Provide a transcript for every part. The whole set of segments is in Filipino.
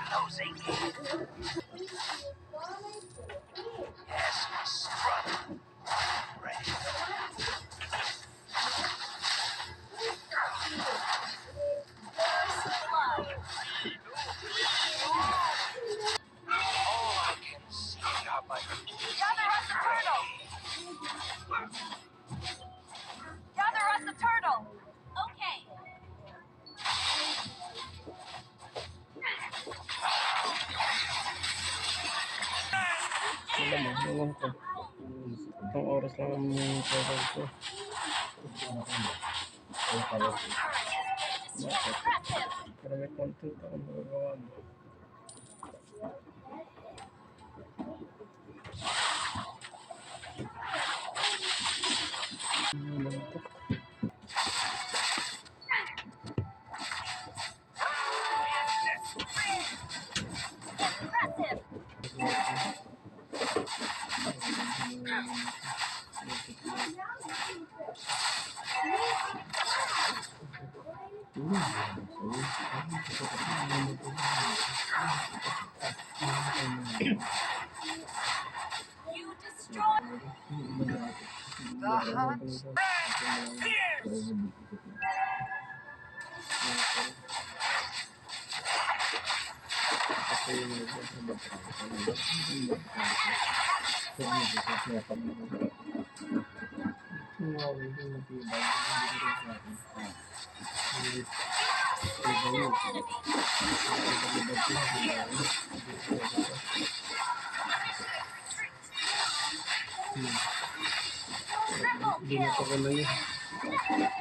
Closing in. Yes, brother. Ready. All I can see are my Gather us the turtle! Gather us the turtle! Okay. Alam mo, ewan ko. Itong oras lang ang travel ko. Bakit? Pero may content akong magagawa mo. Ano ito? You destroy the hunt. Fierce. Binato ko na yun.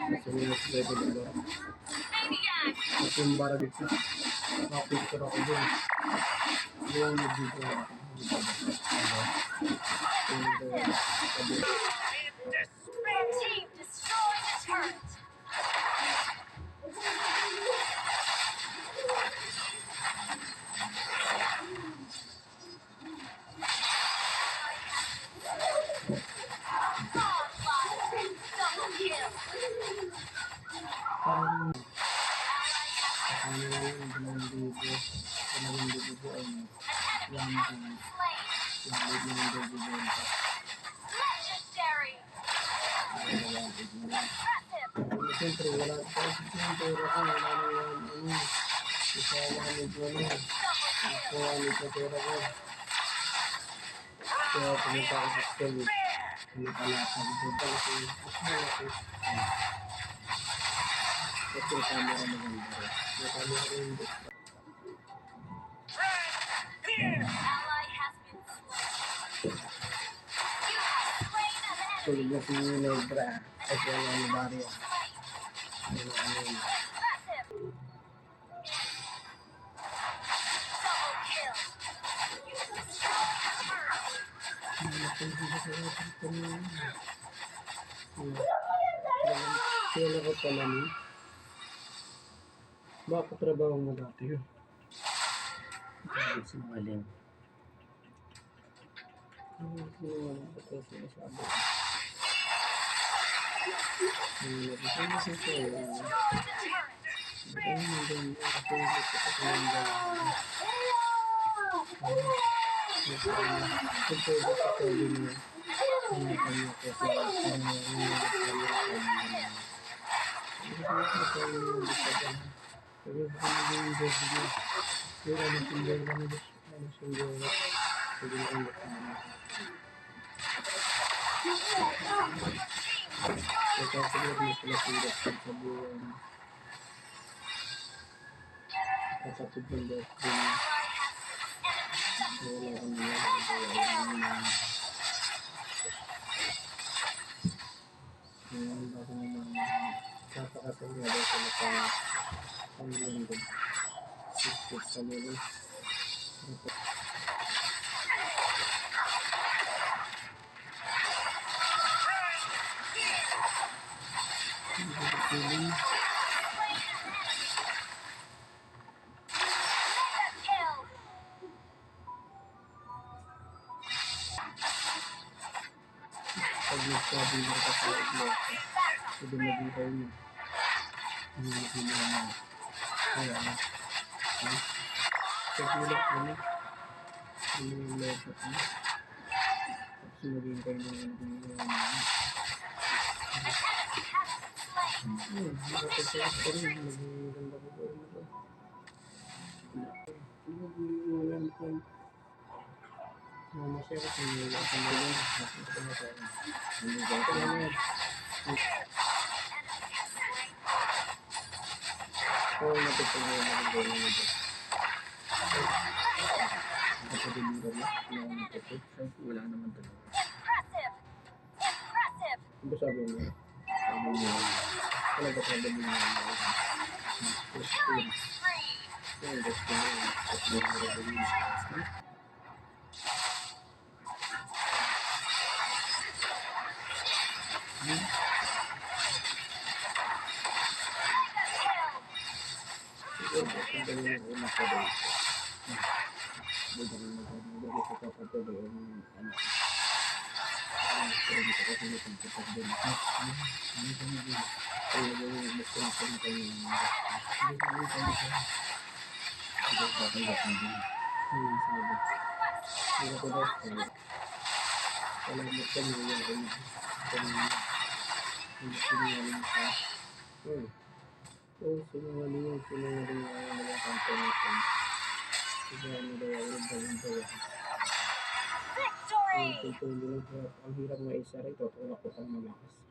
Kasi minus level na. maniac! Kasi yung bara dito. Nakapicture ako dun. Yung nag-video ako. Red team destroy the turret! Godlike! Double kill! Parang ano yung dalawang libo ay An enemy has been slain! yung libo ng libo Legendary! Impressive! siyempre wala pa yung pera ko wala na yung isa lang medyo Double kill! kaya medyo pera ko kaya pumunta ako sa school pinapalakad dito kasi kasi yung camera maganda yung camera ko yung Ally has been slain. You have slain an enemy. tulog na si Negra kasi ano ni Dario Slain. ano Impressive. Double kill. You destroyed the turret. Kailan ko pala ni? Bakit trabaho mo dati yun? Bakit sinungaling? Sinungaling ko ito sinasabi. Nasasama sa sa'yo. Destroy the turret. Ano mo din? Ako yung gusto ko kumanda. Ito yung gusto ko din mo. Ano kanya ko sa Mega kill. nagsabi na kapag pwede mag-ihaw niya. Hindi na naman. Kaya na. Pagulak mo na. Ano yung laptop mo? Tapos maging kayo na mag-ihaw niya. Nakapagsakas pa rin. Magiganda ko pa rin ito. Mag-iwalan ko. Masaya ko kung wala ka na yun. Masaya ko na. Hindi ka na yan. Oo, natutulungan na rin gawin nito. Nakapagaliran na. Wala naman talaga. Impressive! Impressive! Ano ba sabi mo? Sabi mo, talaga talaga mo na yun. Killing spree! Yung gusto mo, gusto mo na rin. Siguro, kung dali na una pa daw ito. Hindi ko na sa kapatid yung ano. Pero dito kasi natagpatag din. Ano ba na din? Kaya yung gusto na kami kayo yung hindi ko na kami kayo. Hindi ko pa kayo kung din. Hindi sabi. Hindi ko daw sabi. Salamat kami yung ano. Hindi sinungaling ka. Sinungaling yung mga kanto-kanto. Kaya ano daw ang nagbalintawa. Victory! Ang hirap nga isa rin, tutulak ko pang malakas.